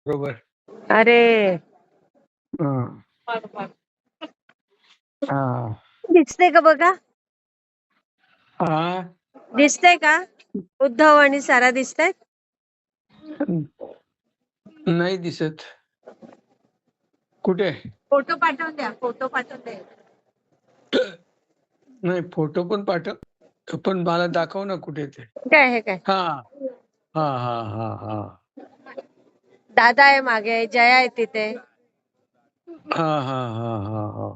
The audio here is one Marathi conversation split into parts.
बरोबर. अरे हं. हां. दिसते का बघा, हां. दिसतंय का? उद्धव आणि सारा दिसतायत. नाही दिसत. कुठे? फोटो पाठवून द्या, फोटो पाठवून द्या. नाही फोटो पण पाठव, पण मला दाखव ना कुठे ते. काय हे काय हां. हां, हां, हां, हां. दादा आहे मागे, जया आहे तिथे. हां, हां, हां, हां, हां.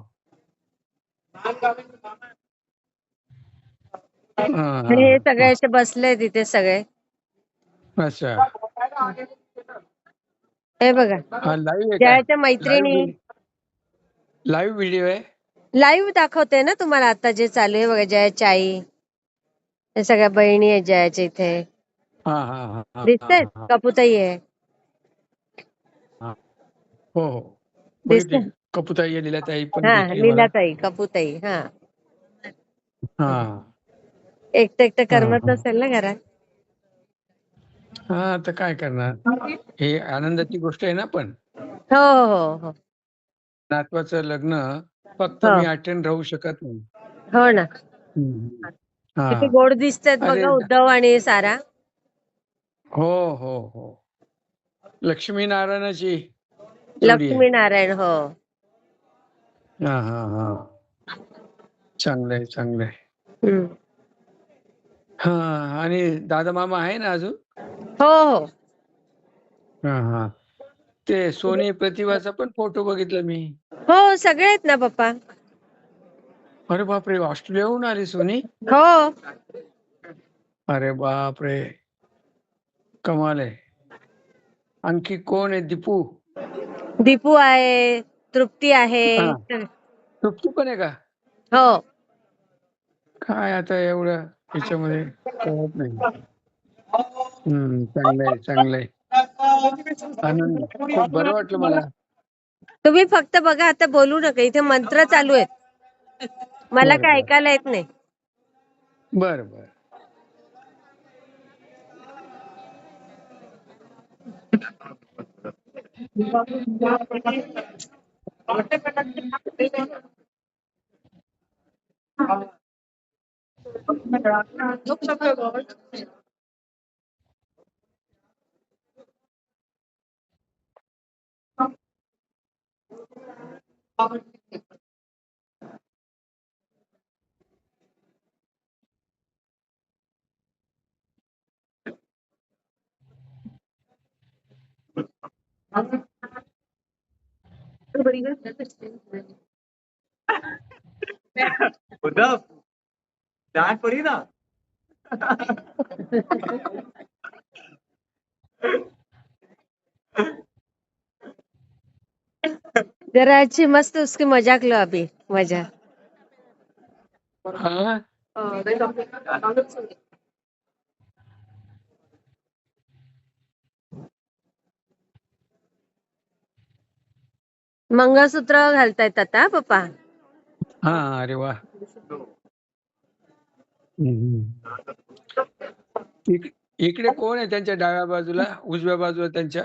हां, आणि हे हां, सगळे हां. असे बसले तिथे सगळे. अच्छा. हे बघा, हा लाईव्ह आहे काय? जयाच्या मैत्रिणी. लाईव्ह व्हिडिओ आहे? लाईव्ह दाखवते ना तुम्हाला आता जे चालू आहे बघा. जयाची आई, हे सगळ्या बहिणी आहेत जयाच्या इथे. हां, हां, हां, हां, दिसतायत. हां, हां, कपुताई आहे. हां. हो, हो. बघितली. दिसत. कपुताई आहे, लीलाताई पण हा, दिसली मला. लीलाताई, कपुताई. हा, हां. एकटं एकटं हां, करमत हां. नसेल ना घरात. हां, आता काय करणार? हे आनंदाची गोष्ट आहे ना पण. हो हो हो नातवाचं लग्न फक्त हो मी अटेंड राहू शकत नाही. हो ना. हं. किती हां. गोड दिसतात अरे बघा उद्धव आणि सारा. हो, हो, हो. लक्ष्मीनारायणाची जोडी आहे. लक्ष्मीनारायण. हो. हां, हां, हां. चांगलंय, चांगलंय. हम्म. हां आणि दादा मामा आहे ना अजून? हो हो हां, हां. ते सोनी प्रतिभाचा पण फोटो बघितला मी. हो, सगळे आहेत ना पप्पा. अरे बापरे! ऑस्ट्रेलियाहून आली सोनी? हो. अरे बापरे! कमाल आहे. आणखी कोण आहे? दीपू? दीपू आहे, तृप्ती आहे. हां. तृप्ती पण आहे का? हो. काय आता एवढं ह्याच्यामध्ये कळत नाही. चांगलंय, चांगलंय. आनंद. खूप बरं वाटलं मला. तुम्ही फक्त बघा, आता बोलू नका. इथे मंत्र चालू आहेत. मला बरं, काय बरं. ऐकायला येत नाही. बरं, बरं. उद्धव डांट पड़ी ना. जरा अच्छी मस्त उसकी मजाक लो अभी. मजा. हां? मंगळसूत्र घालतायत आता पप्पा. हां. अरे वाह! हं, इकडे कोण आहे त्यांच्या डाव्या बाजूला, उजव्या बाजूला त्यांच्या?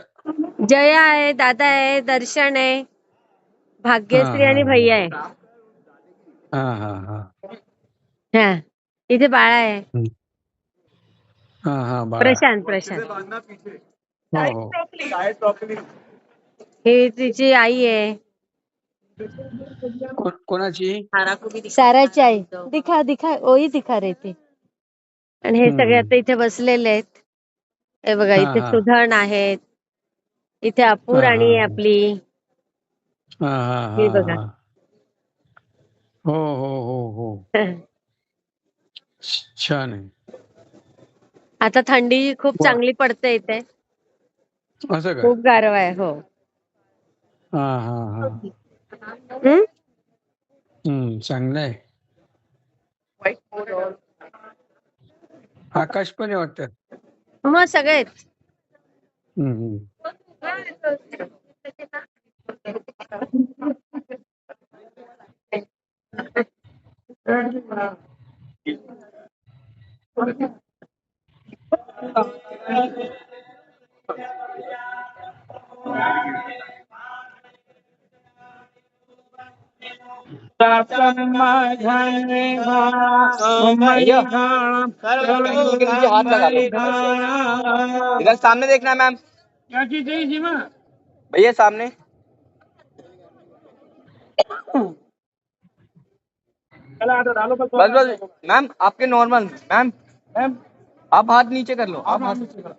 जया आहे, दादा आहे, दर्शन आहे, हां, भाग्यश्री आणि हां, हां. भैया आहे. हां, हां, हां. हा, इथे बाळा आहे. हं. हां, हां. बाळा. प्रशांत. प्रशांत. बांधना पीछे. हो, हो. Side properly. ही तिची आई आहे. कोणाची? साराची आई. दिखा दिखा ओही दिखा रे ते. आणि हे सगळे हं. आता इथे बसलेले आहेत. हे बघा, हां, इथे हां. सुधन आहेत. इथे अपूर हां, आणि हां, हां. आपली. हां, हां, ही हां, बघा. हां. हो, हो, हो, हो. छान आहे. आता थंडी खूप वाह! चांगली पडते इथे. असं का? खूप गारवा आहे. हो. हां, हां, हां. चांगलं आहे. आकाश पण आहे वाटतं. मग सगळेच. हं, हं. हाथ लगा लो। इधर सामने देखना मैम। क्या चीज चाहिए जीवा? भैया सामने। बस बस मैम आपके नॉर्मल। मैम मैम आप हाथ नीचे कर लो। आप हाथ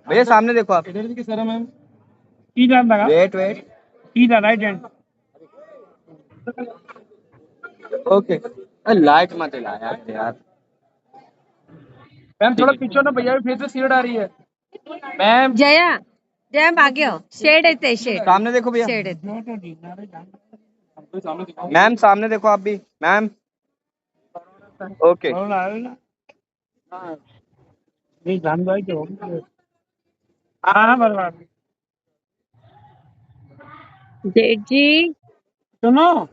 भैया सामने देखो आप। इधर की सर मैम सीधा लगा वेट वेट। सीधा राइट हैंड ओके। लाइट मत हिला यार। मैम थोड़ा पीछे ना भैया फिर से सीट आ रही है मैम जया जया मागे हो शेड येते शेड सामने देखो भैया। शेड येते मैम सामने देखो आप भी। Ma'am okay. नहीं जान भाई जो हाँ बर्बाद जेठ जी सुनो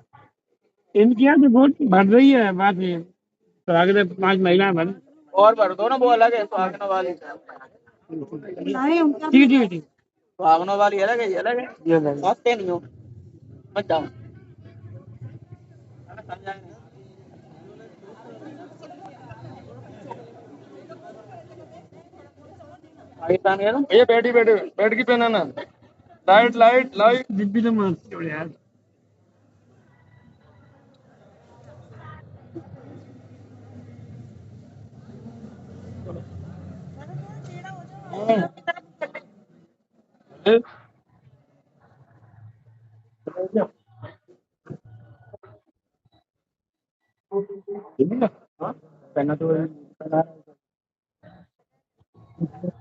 इनकी यहाँ तो बहुत बढ़ रही है बात ये तो आगे 5 महिलाएं बन और भर दो ना, वो अलग है। सुहागनों वाली ठीक ठीक ठीक सुहागनों वाली अलग है, ये अलग है। ये ले सोचते नहीं हो मत जाओ। पाकिस्तान गया ना भैया बैठ की पहना ना लाइट जिब्बी तो मार छोड़ यार पहना तो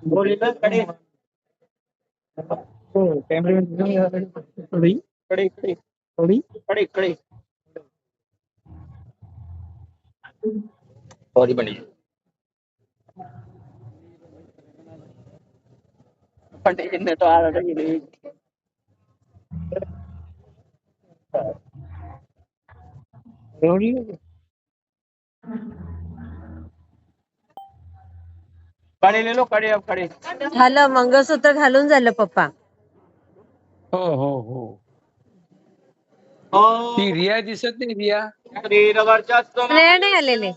बोली ना खड़ी कैमरे में थोड़ी खड़ी खड़ी थोड़ी खड़ी खड़ी सॉरी बनी पंडित ने तो आ रहा था। थोड़ी खड़े ले लो खड़े अब खड़े। झालं मंगळसूत्र घालून झालं पप्पा हो ती रिया दिसत नाही रिया शरीरवर्चस्वम् प्रेया नाही आलेले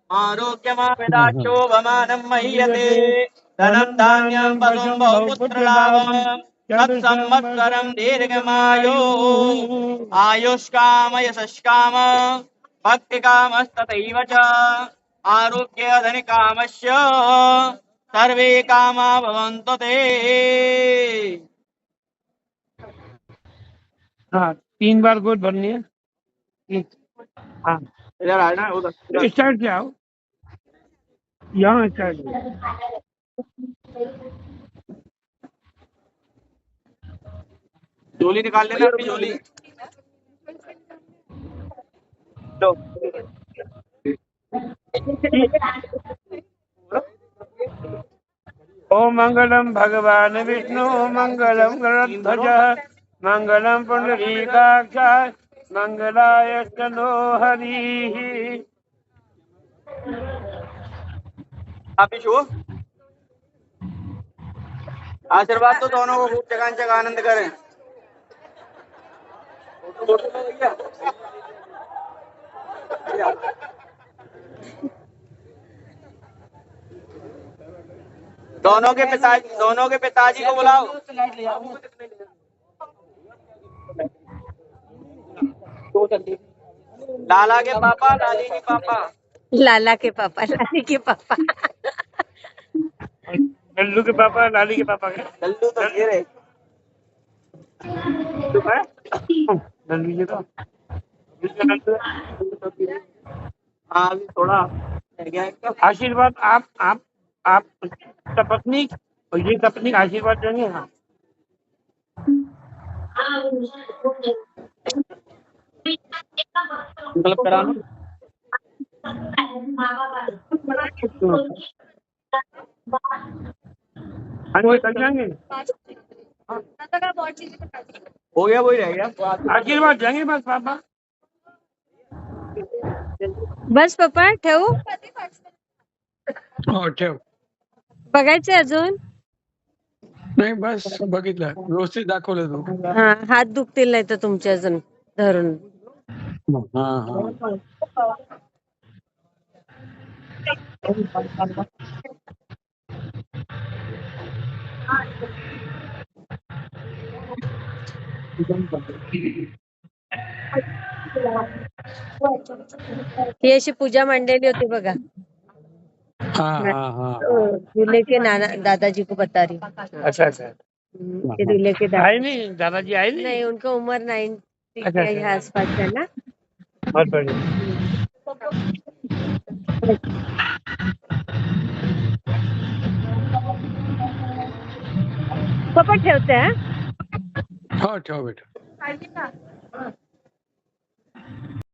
आरोग्यमाविदाशोभमानं मह्यते धनं धान्यं पशुं बहुपुत्रलाभं तत्संवत्सरं दीर्घमायो आयुष्काम यशस्काम भक्तिकामस्तथैव च आरोग्य धनिकामस्य सर्वे कामा भवन्तु ते। हाँ 3 बार गोद भरनी है हाँ इधर आना उधर स्टार्ट से आओ यहाँ स्टार्ट झोली निकाल लेना अपनी झोली। लो ओम मंगलम भगवान विष्णु मंगलम गरुड़ध्वज मंगलम पुंडरीकाक्षाय मंगलाय तनो हरि आप ही छो आशीर्वाद तो दोनों को खूब जगह आनंद करें। दोनों के पिताजी को बुलाओ। लाला के पापा लाली के पापा लाला के पापा लाली के पापा लल्लू के पापा लाली के पापा के लल्लू तो ये रहे। लल्लू जी का हाँ अभी थोड़ा रह गया है। आशीर्वाद आप सपत्नी और ये सपत्नी का आशीर्वाद देंगे हाँ मतलब कराना हाँ वो कर जाएंगे हो गया वही रह गया। आशीर्वाद देंगे बस पापा बस पप्पा ठेवू हो ठेव बघायचंय अजून नाही बस बघितलं व्यवस्थित दाखवलं तू. हा हात दुखतील नाही तर तुमचे अजून धरून. हा हा ही अशी पूजा मांडलेली होती बघा. हा हा हा दूल्हे के नाना दादाजी को बता रही. अच्छा अच्छा के दूल्हे के आहे नहीं दादाजी आहे नहीं नहीं, उनका उम्र 90 अच्छा, के अच्छा। आसपास है ना. बहुत बढ़िया पप्पा ठेवते हा. हो ठेव बेटा